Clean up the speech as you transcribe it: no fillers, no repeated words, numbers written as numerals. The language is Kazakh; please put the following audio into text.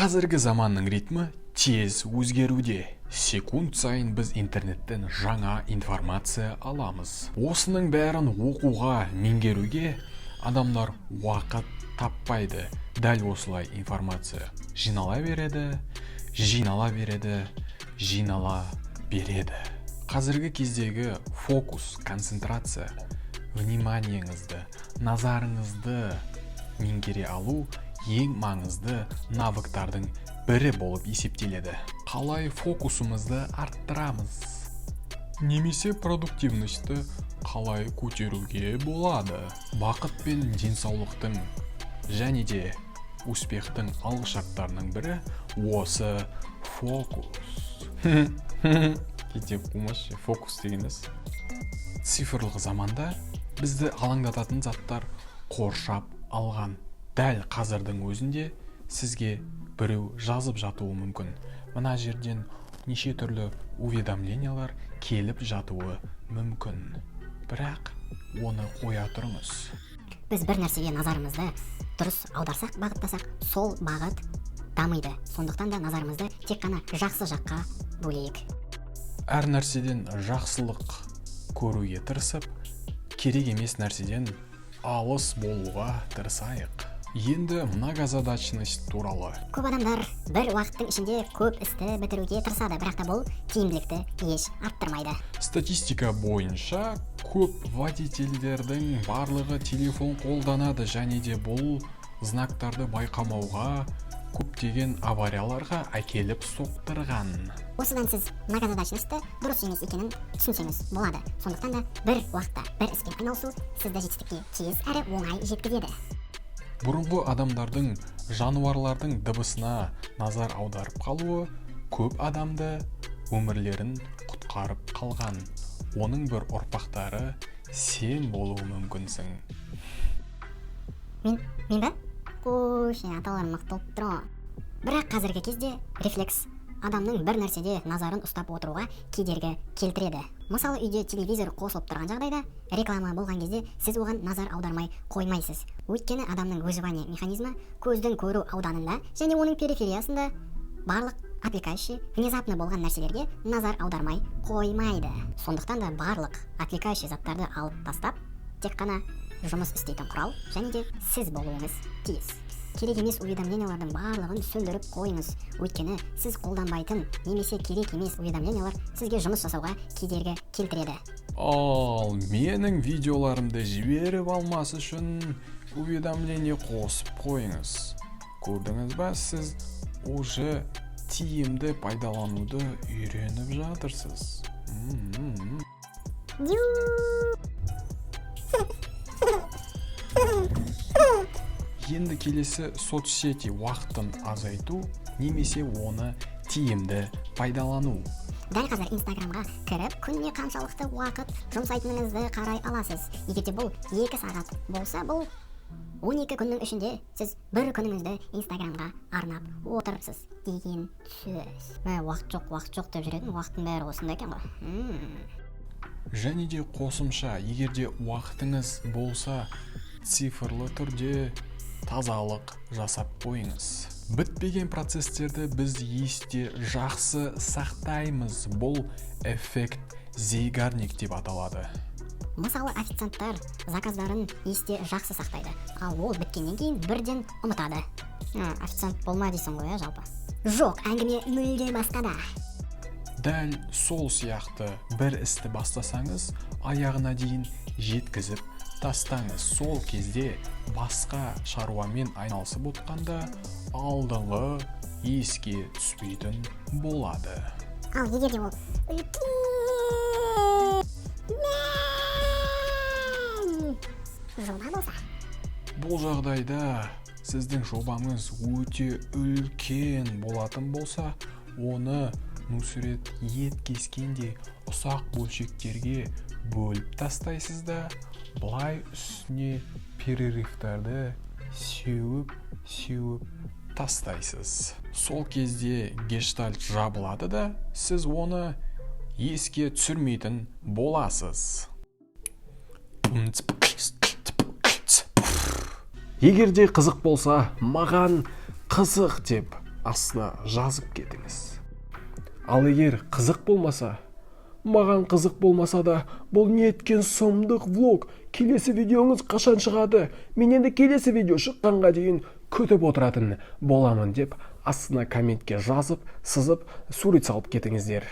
Қазіргі заманның ритмі тез өзгеруде. Секунд сайын біз интернеттен жаңа информация аламыз. Осының бәрін оқуға, меңгеруге адамдар уақыт таппайды. Дәл осылай информация жинала береді. Қазіргі кездегі фокус, концентрация, вниманиеңізді, назарыңызды меңгере алу ең маңызды навыктардың бірі болып есептеледі. Қалай фокусымызды арттырамыз? Немесе продуктивностьті қалай көтеруге болады? Бақыт пен денсаулықтың және де успехтің алғышарттарының бірі осы фокус. Кейде қумашы, фокус дегеніз. Цифрлық заманда бізді алаңдататын заттар қоршап алған. Дәл қазірдің өзінде сізге біреу жазып жатуы мүмкін. Мына жерден неше түрлі уведомлениялар келіп жатуы мүмкін. Бірақ оны қоя тұрыңыз. Біз бір нәрсеге назарымызды дұрыс аударсақ, бағыттасақ, сол бағыт дамиды. Сондықтан да назарымызды тек қана жақсы жаққа бөлейік. Әр нәрседен жақсылық көруге тырысып, керек емес нәрседен алыс болуға тырысайық. Енді многозадачность туралы. Көп адамдар бір уақыттың ішінде көп істі бітіруге тырысады, бірақ та бұл тиімділікті еш арттырмайды. Статистика бойынша көп водительдердің барлығы телефон қолданады және де бұл знактарды байқамауға көптеген аварияларға әкеліп соқтырған. Осыдан сіз многозадачностьті дұрыс емес екенін түсінсеңіз болады. Сондықтан да бір уақытта бір іспен айналысу сізді жетістікке тез әрі оңай жеткізеді. Бұрынғы адамдардың жануарлардың дыбысына назар аударып қалуы көп адамды өмірлерін құтқарып қалған. Оның бір ұрпақтары сен болуы мүмкінсің. Мен бе? Аталарым мықты болып тұр ғой. Бірақ қазіргі кезде рефлекс адамның бір нәрседе назарын ұстап отыруға кедергі келтіреді. Мысалы, үйде телевизор қосылып тұрған жағдайда, реклама болған кезде сіз оған назар аудармай қоймайсыз. Өйткені адамның выживание механизмі көздің көру ауданында және оның перифериясында барлық отвлекающий, внезапно болған нәрселерге назар аудармай қоймайды. Сондықтан да барлық отвлекающий заттарды алып тастап, тек қана жұмыс істейтін құрал және де сіз болуыңыз тиіс. Керек емес уведомлениялардың барлығын сөндіріп қойыңыз. Өйткені сіз қолданбайтын немесе керек емес уведомлениялар сізге жұмыс жасауға кедергі келтіреді. Ал менің видеоларымды жіберіп алмас үшін уведомление қосып қойыңыз. Көрдіңіз ба, сіз уже тиімді пайдалануды үйреніп жатырсыз. Енді келесі соцсети уақытын азайту немесе оны тиімді пайдалану. Дәл қазір Инстаграмға кіріп, күніне қаншалықты уақыт жұмсайтыныңызды қарай аласыз. Егер де бұл 2 сағат болса, бұл 12 күннің ішінде сіз бір күніңізді Инстаграмға арнап отырсыз деген сөз. Уақыт жоқ деп жүретін, уақыттың бәрі осында екен ғой. Және де қосымша, егерде уақытыңыз болса, цифрлы түрде тазалық жасап қойыңыз. Бітпеген процестерді біз есте жақсы сақтаймыз. Бұл эффект Zeigarnik деп аталады. Мысалы, официанттар заказдарын есте жақсы сақтайды, ал ол біткеннен кейін бірден ұмытады. Официант болма дейсің ғой, жалпы. Жоқ, әңгіме мүлде басқада. Дәл сол сияқты бір істі бастасаңыз, аяғына дейін жеткізіп тастаңыз. Сол кезде басқа шаруамен айналысып отқанда алдыңғы еске түспейтін болады. Ал егер де ол жоба болса, бұл жағдайда сіздің жобаңыз өте үлкен болатын болса, оны мүсірет ет кескенде ұсақ бөлшектерге бөліп тастайсыз да, бұлай үстіне перерывтарды сеуіп тастайсыз. Сол кезде гештальт жабылады да, сіз оны еске түсірмейтін боласыз. Егерде қызық болса, маған қызық деп астына жазып кетіңіз. Ал егер қызық болмаса, маған қызық болмаса да, бұл неткен сұмдық влог, келесі видеоңыз қашан шығады, мен енді келесі видео шыққанға дейін күтіп отыратын боламын деп астына комментке жазып, сызып, сурет салып кетіңіздер.